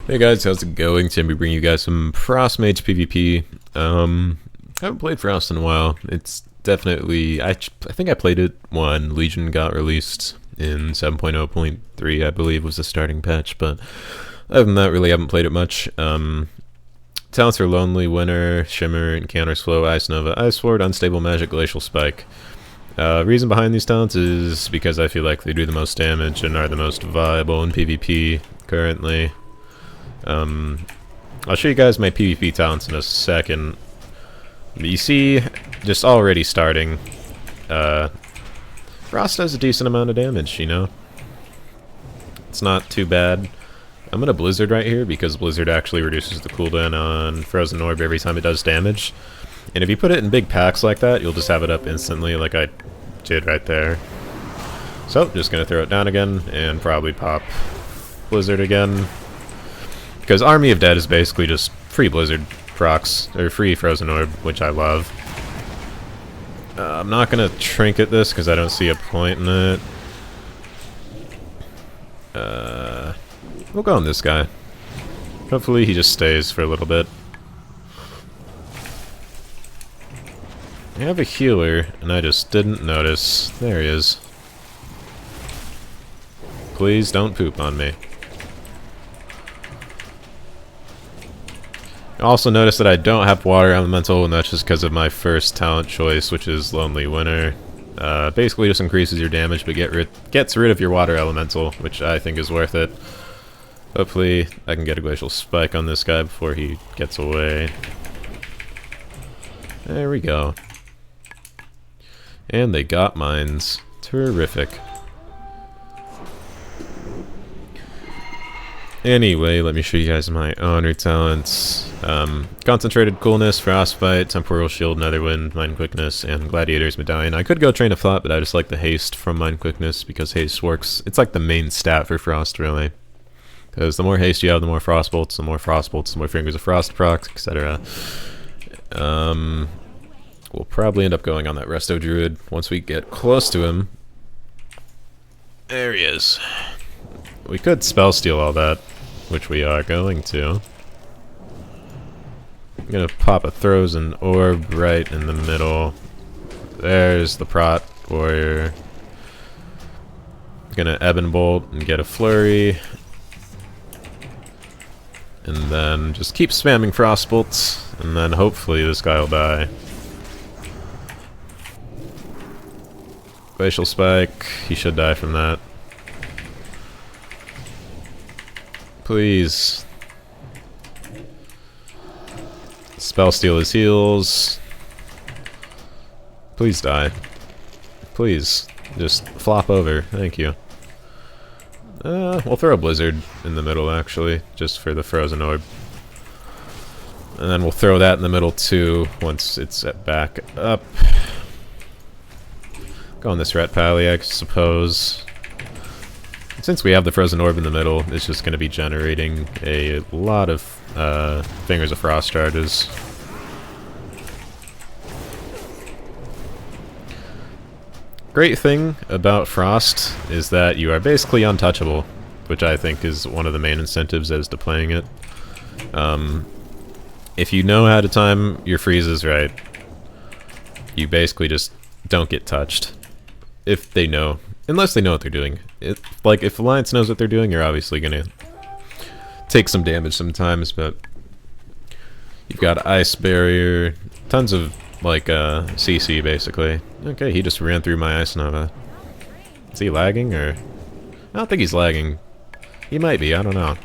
Hey guys, how's it going? Today we bring you guys some Frost Mage PvP. I haven't played Frost in a while. It's definitely I think I played it when Legion got released in 7.0.3, I believe was the starting patch, but other than that, really haven't played it much. Talents are Lonely, Winter, Shimmer, Encounter Slow, Ice Nova, Ice Sword, Unstable Magic, Glacial Spike. Reason behind these talents is because I feel like they do the most damage and are the most viable in PvP currently. I'll show you guys my PvP talents in a second. You see, just already starting, Frost does a decent amount of damage, you know? It's not too bad. I'm gonna Blizzard right here because Blizzard actually reduces the cooldown on Frozen Orb every time it does damage. And if you put it in big packs like that, you'll just have it up instantly like I did right there. So, just gonna throw it down again and probably pop Blizzard again. Because Army of Dead is basically just free Blizzard procs, or free Frozen Orb, which I love. I'm not gonna trinket this because I don't see a point in it. We'll go on this guy. Hopefully he just stays for a little bit. I have a healer, and I just didn't notice. There he is. Please don't poop on me. Also notice that I don't have Water Elemental, and that's just because of my first talent choice, which is Lonely Winter. Basically just increases your damage, but gets rid of your Water Elemental, which I think is worth it. Hopefully I can get a Glacial Spike on this guy before he gets away. There we go. And they got mines. Terrific. Anyway, let me show you guys my honor talents. Concentrated Coolness, Frostbite, Temporal Shield, Netherwind, Mind Quickness, and Gladiator's Medallion. I could go Train of Thought, but I just like the Haste from Mind Quickness because Haste works. It's like the main stat for Frost, really. Because the more haste you have, the more Frostbolts, the more Fingers of Frost procs, etc. We'll probably end up going on that Resto Druid once we get close to him. There he is. We could spell steal all that, which we are going to. I'm gonna pop a Frozen Orb right in the middle. There's the Prot Warrior. Gonna Ebon Bolt and get a Flurry. And then just keep spamming Frostbolts, and then hopefully this guy will die. Glacial Spike, he should die from that. Please. Spell steal his heals. Please die. Please. Just flop over. Thank you. We'll throw a Blizzard in the middle, actually, just for the Frozen Orb. And then we'll throw that in the middle, too, once it's back up. Go on this Rat Pally, I suppose. Since we have the Frozen Orb in the middle, it's just going to be generating a lot of Fingers of Frost charges. Great thing about Frost is that you are basically untouchable, which I think is one of the main incentives as to playing it. If you know how to time your freezes right, you basically just don't get touched. If they know. Unless they know what they're doing. Like, if Alliance knows what they're doing, you're obviously gonna take some damage sometimes, but you've got Ice Barrier, tons of, like, CC, basically. Okay, he just ran through my Ice Nova. Is he lagging, or...? I don't think he's lagging. He might be, I don't know.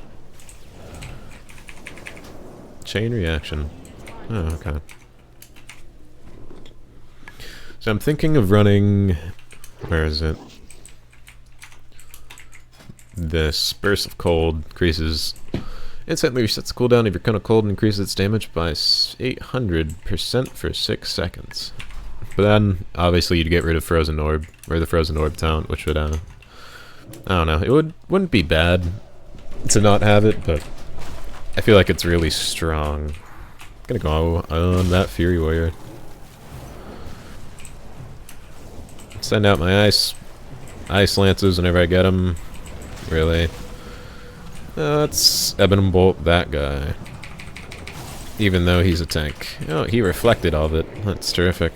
Chain reaction. Oh, okay. So I'm thinking of running... Where is it? This Burst of Cold increases... Instantly resets the cooldown of your Cone of Cold and increases its damage by 800% for 6 seconds. But then, obviously, you'd get rid of Frozen Orb, or the Frozen Orb talent, which would, I don't know, it wouldn't be bad to not have it, but I feel like it's really strong. I'm gonna go on that Fury Warrior. Send out my Ice Lances whenever I get them. Really. Let's Ebon Bolt that guy. Even though he's a tank. Oh, he reflected all of it. That's terrific.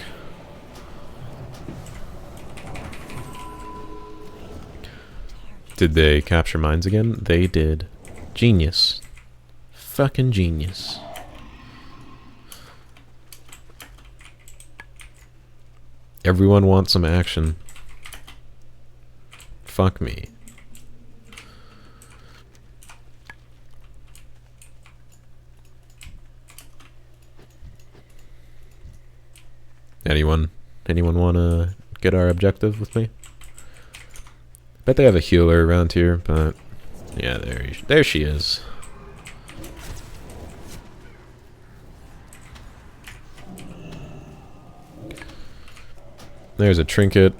Did they capture mines again? They did. Genius. Fucking genius. Everyone wants some action. Fuck me. Anyone wanna get our objective with me? Bet they have a healer around here, but yeah, there she is. There's a trinket.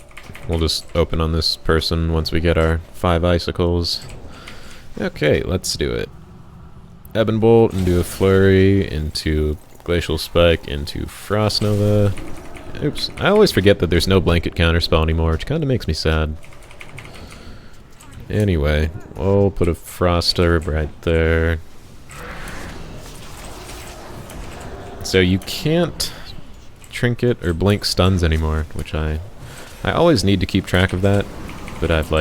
We'll just open on this person once we get our 5 icicles. Okay, let's do it. Ebon Bolt into a flurry, into Glacial Spike, into Frost Nova. Oops, I always forget that there's no blanket counterspell anymore, which kind of makes me sad. Anyway, we'll put a Frost Herb right there. So you can't trinket or blink stuns anymore, which I always need to keep track of that, but I've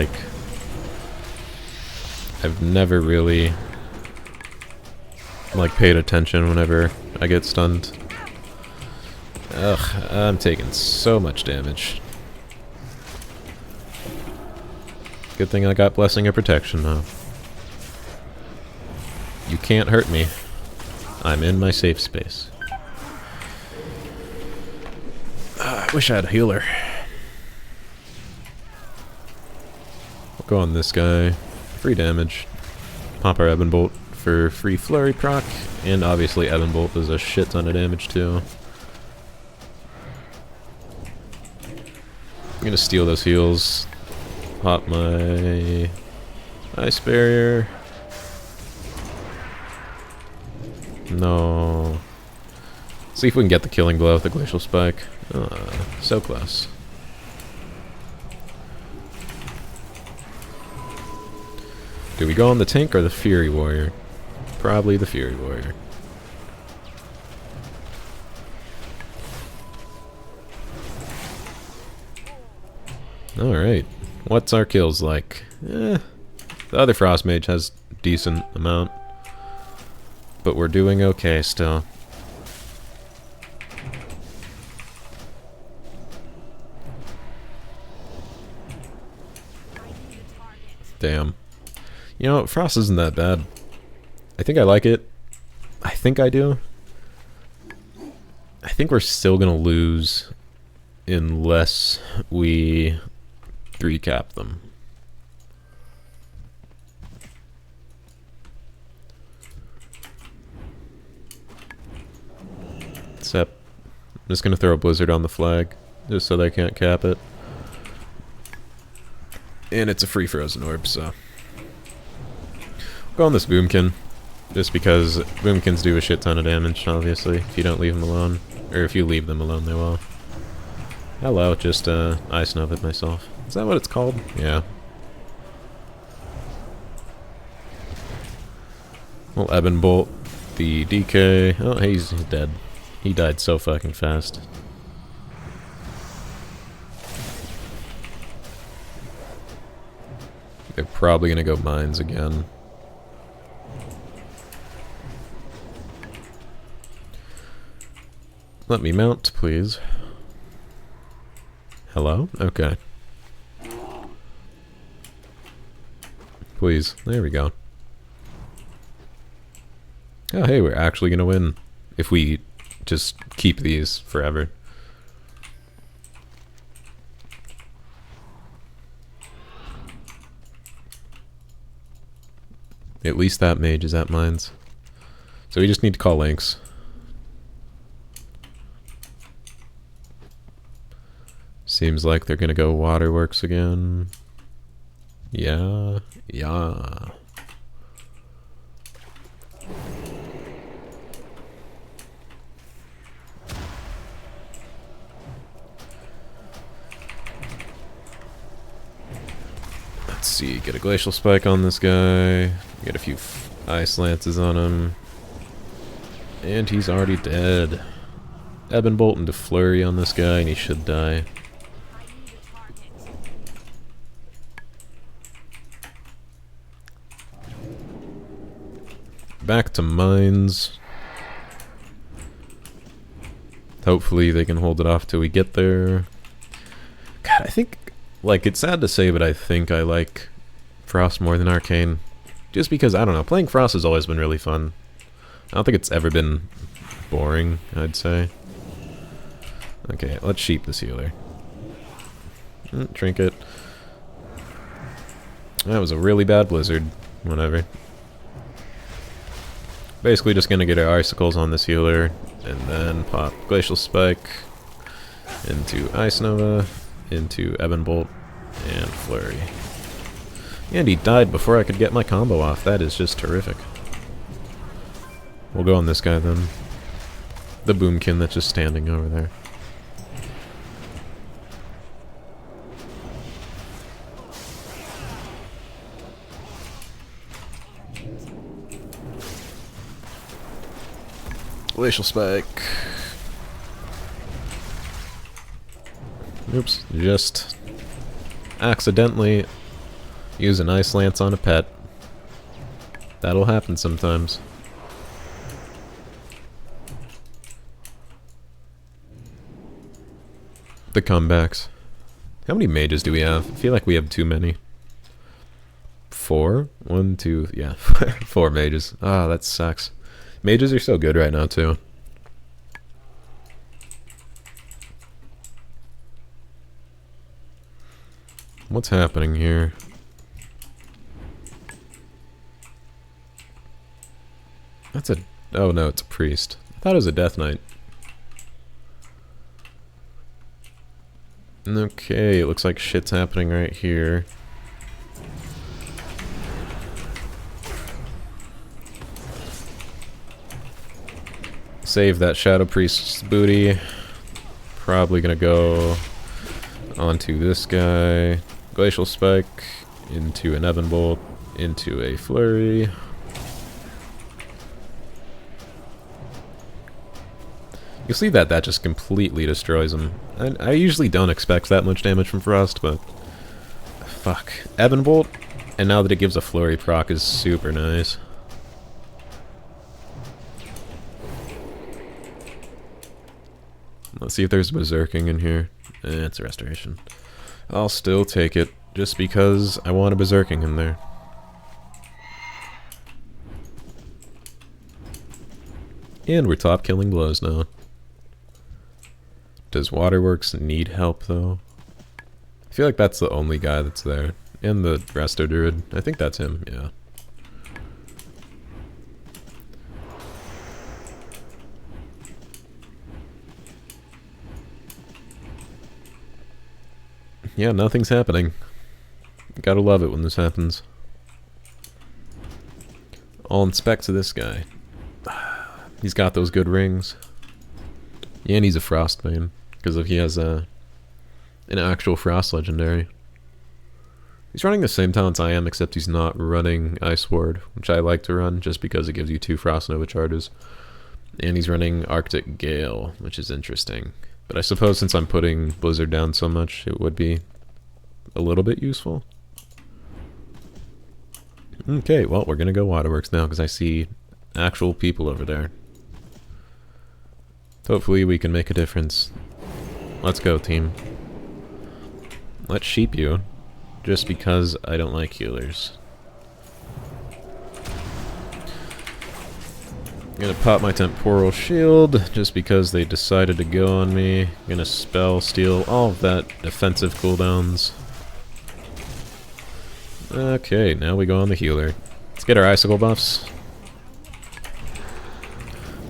never really paid attention whenever I get stunned. Ugh, I'm taking so much damage. Good thing I got Blessing of Protection now. You can't hurt me. I'm in my safe space. I wish I had a healer. We'll go on this guy. Free damage. Pop our Ebon Bolt for free flurry proc. And obviously Ebon Bolt does a shit ton of damage too. I'm gonna steal those heals. Pop my ice barrier. No. See if we can get the killing blow with the Glacial Spike. So close. Do we go on the tank or the Fury Warrior? Probably the Fury Warrior. Alright. What's our kills like? The other Frost Mage has decent amount. But we're doing okay still. Damn. You know, Frost isn't that bad. I think I like it. I think I do. I think we're still gonna lose unless we recap them. Except, I'm just gonna throw a blizzard on the flag, just so they can't cap it. And it's a free frozen orb, so go on this Boomkin, just because Boomkins do a shit ton of damage, obviously, if you don't leave them alone. Or if you leave them alone, they will. Hello, just Ice Nova myself. Is that what it's called? Yeah. Well, Ebon Bolt, the DK. Oh, he's dead. He died so fucking fast. They're probably gonna go mines again. Let me mount, please. Hello? Okay. Please. There we go. Oh, hey, we're actually gonna win. If we just keep these forever. At least that mage is at mines. So we just need to call links. Seems like they're gonna go waterworks again. Yeah. Let's see, get a Glacial Spike on this guy. Get a few ice lances on him. And he's already dead. Ebon Bolt into Flurry on this guy, and he should die. Back to mines. Hopefully they can hold it off till we get there. God, I think, like, it's sad to say, but I think I like Frost more than Arcane. Just because, I don't know, playing Frost has always been really fun. I don't think it's ever been boring, I'd say. Okay, let's sheep this healer. Trinket. That was a really bad blizzard. Whatever. Basically just gonna get our icicles on this healer, and then pop Glacial Spike into Ice Nova, into Ebon Bolt, and Flurry. And he died before I could get my combo off. That is just terrific. We'll go on this guy then. The Boomkin that's just standing over there. Glacial Spike. Oops, just accidentally use an Ice Lance on a pet. That'll happen sometimes. The comebacks. How many mages do we have? I feel like we have too many. 4? 1, 2, yeah. 4 mages. Ah, that sucks. Mages are so good right now, too. What's happening here? That's a... oh no, it's a priest. I thought it was a Death Knight. Okay, it looks like shit's happening right here. Save that Shadow Priest's booty. Probably gonna go onto this guy. Glacial Spike into an Ebon Bolt, into a Flurry. You'll see that just completely destroys him. I usually don't expect that much damage from Frost, but... fuck. Ebon Bolt, and now that it gives a Flurry proc is super nice. Let's see if there's Berserking in here. It's a Restoration. I'll still take it, just because I want a Berserking in there. And we're top killing blows now. Does Waterworks need help, though? I feel like that's the only guy that's there. And the Resto Druid. I think that's him, yeah. Yeah, nothing's happening. Gotta love it when this happens. I'll inspect this guy. He's got those good rings. Yeah, and he's a Frostbane, because he has an actual Frost Legendary. He's running the same talents I am, except he's not running Ice Ward, which I like to run, just because it gives you 2 Frost Nova charges. And he's running Arctic Gale, which is interesting. But I suppose since I'm putting Blizzard down so much, it would be a little bit useful. Okay, well, we're gonna go Waterworks now, because I see actual people over there. Hopefully we can make a difference. Let's go, team. Let's sheep you, just because I don't like healers. I'm gonna pop my Temporal Shield, just because they decided to go on me. I'm gonna Spell Steal all of that defensive cooldowns. Okay, now we go on the healer. Let's get our Icicle buffs.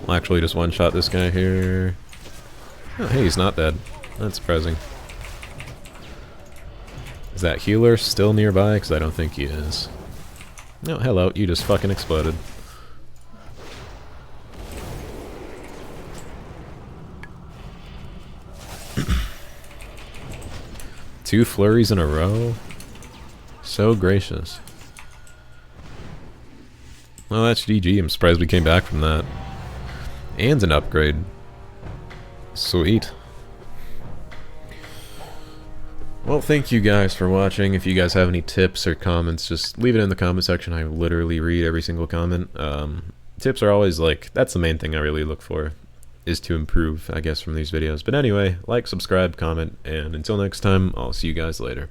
I'll actually just one-shot this guy here. Oh, hey, he's not dead. That's surprising. Is that healer still nearby? Because I don't think he is. Oh, hello, you just fucking exploded. Two flurries in a row? So gracious. Well, that's GG. I'm surprised we came back from that. And an upgrade. Sweet. Well, thank you guys for watching. If you guys have any tips or comments, just leave it in the comment section. I literally read every single comment. Tips are always like, that's the main thing I really look for, is to improve, I guess, from these videos. But anyway, like, subscribe, comment, and until next time, I'll see you guys later.